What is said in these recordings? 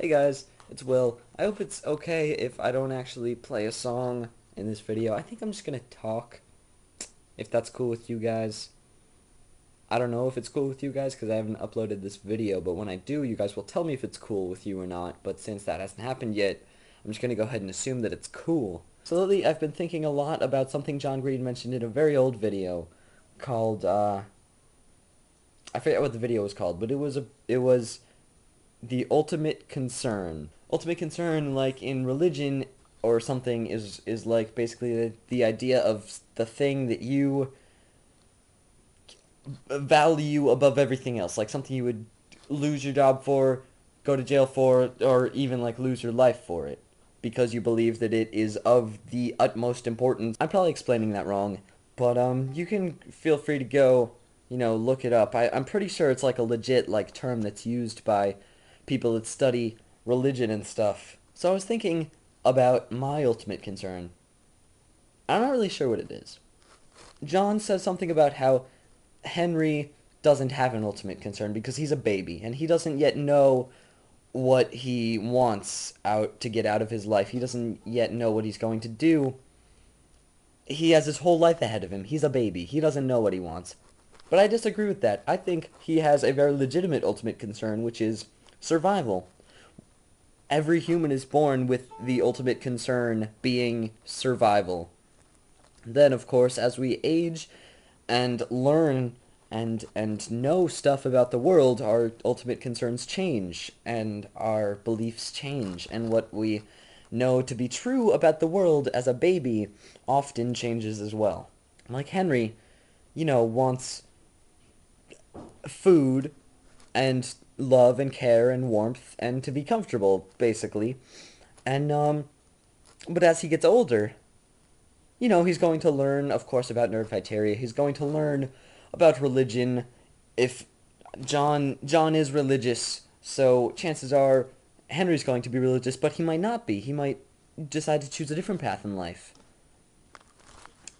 Hey guys, it's Will. I hope it's okay if I don't actually play a song in this video. I think I'm just gonna talk, if that's cool with you guys. I don't know if it's cool with you guys because I haven't uploaded this video, but when I do, you guys will tell me if it's cool with you or not. But since that hasn't happened yet, I'm just gonna go ahead and assume that it's cool. So lately, I've been thinking a lot about something John Green mentioned in a very old video called, I forget what the video was called, but it was the ultimate concern. Ultimate concern, like in religion or something, is like basically the idea of the thing that you value above everything else, like something you would lose your job for, go to jail for, or even like lose your life for it, because you believe that it is of the utmost importance. I'm probably explaining that wrong, but you can feel free to go, look it up. I'm pretty sure it's like a legit like term that's used by people that study religion and stuff. So I was thinking about my ultimate concern. I'm not really sure what it is. John says something about how Henry doesn't have an ultimate concern because he's a baby and he doesn't yet know what he wants out to get out of his life. He doesn't yet know what he's going to do. He has his whole life ahead of him. He's a baby. He doesn't know what he wants. But I disagree with that. I think he has a very legitimate ultimate concern, which is survival. Every human is born with the ultimate concern being survival. Then, of course, as we age and learn and know stuff about the world, our ultimate concerns change and our beliefs change, and what we know to be true about the world as a baby often changes as well. Like Henry, wants food and love and care and warmth and to be comfortable, basically. And but as he gets older, he's going to learn, of course, about nerdfighteria. He's going to learn about religion. If John is religious, so chances are Henry's going to be religious, but he might not be. He might decide to choose a different path in life.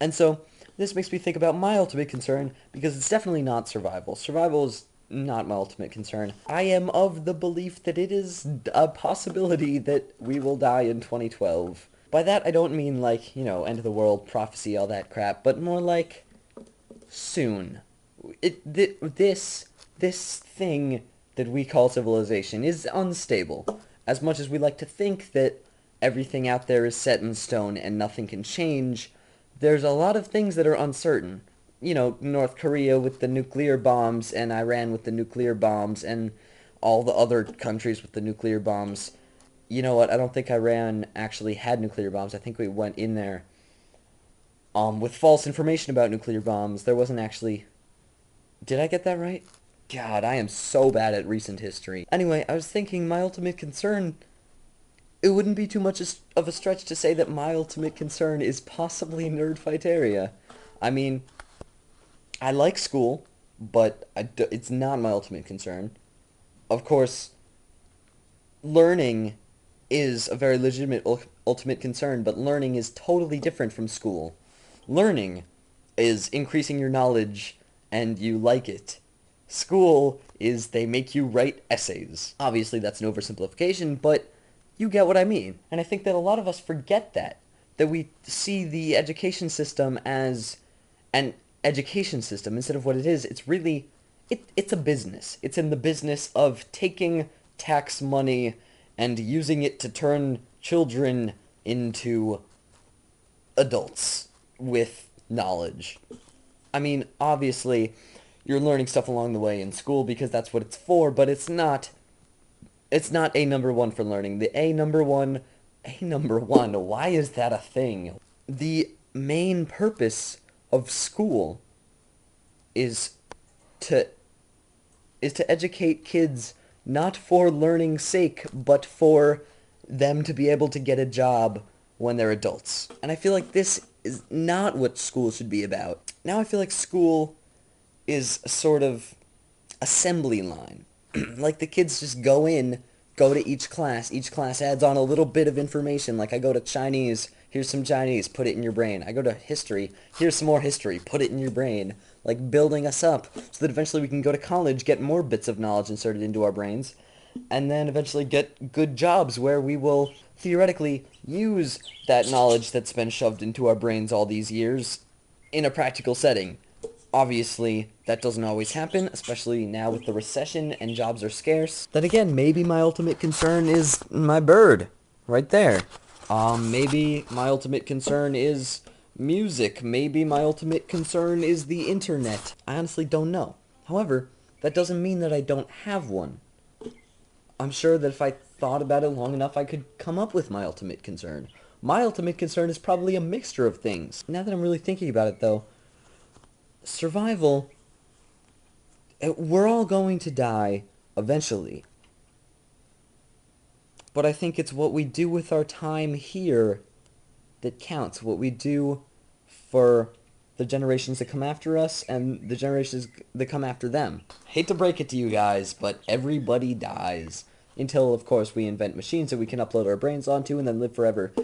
And so this makes me think about my ultimate concern, because it's definitely not survival. Survival is not my ultimate concern. I am of the belief that it is a possibility that we will die in 2012. By that, I don't mean like, end of the world, prophecy, all that crap, but more like soon. This thing that we call civilization is unstable. As much as we like to think that everything out there is set in stone and nothing can change, there's a lot of things that are uncertain. North Korea with the nuclear bombs, and Iran with the nuclear bombs, and all the other countries with the nuclear bombs. You know what? I don't think Iran actually had nuclear bombs. I think we went in there with false information about nuclear bombs. There wasn't actually... Did I get that right? God, I am so bad at recent history. Anyway, I was thinking my ultimate concern... It wouldn't be too much of a stretch to say that my ultimate concern is possibly nerdfighteria. I mean, I like school, but it's not my ultimate concern. Of course, learning is a very legitimate ultimate concern, but learning is totally different from school. Learning is increasing your knowledge, and you like it. School is they make you write essays. Obviously, that's an oversimplification, but you get what I mean. And I think that a lot of us forget that we see the education system as an education system instead of what it is. It's really, it's a business. It's in the business of taking tax money and using it to turn children into adults with knowledge. I mean, obviously, you're learning stuff along the way in school because that's what it's for, but it's not a number one for learning. The a number one, why is that a thing? The main purpose of school is to educate kids not for learning's sake, but for them to be able to get a job when they're adults. And I feel like this is not what school should be about. Now I feel like school is a sort of assembly line. Like the kids just go to each class adds on a little bit of information. Like I go to Chinese, here's some Chinese, put it in your brain. I go to history, here's some more history, put it in your brain. Like building us up so that eventually we can go to college, get more bits of knowledge inserted into our brains, and then eventually get good jobs where we will theoretically use that knowledge that's been shoved into our brains all these years in a practical setting. Obviously, that doesn't always happen, especially now with the recession and jobs are scarce. Then again, maybe my ultimate concern is my bird, right there. Maybe my ultimate concern is music. Maybe my ultimate concern is the internet. I honestly don't know. However, that doesn't mean that I don't have one. I'm sure that if I thought about it long enough, I could come up with my ultimate concern. My ultimate concern is probably a mixture of things. Now that I'm really thinking about it, though, survival, we're all going to die eventually. But I think it's what we do with our time here that counts. What we do for the generations that come after us and the generations that come after them. Hate to break it to you guys, but everybody dies. Until, of course, we invent machines that we can upload our brains onto and then live forever.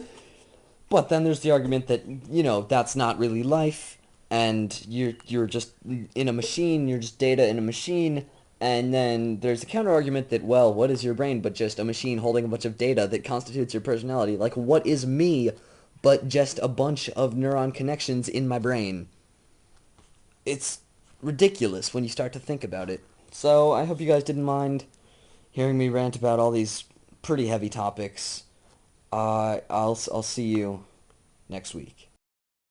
But then there's the argument that, that's not really life, and you're just in a machine, you're just data in a machine, and then there's a counter-argument that, well, what is your brain but just a machine holding a bunch of data that constitutes your personality? Like, what is me but just a bunch of neuron connections in my brain? It's ridiculous when you start to think about it. So I hope you guys didn't mind hearing me rant about all these pretty heavy topics. I'll see you next week.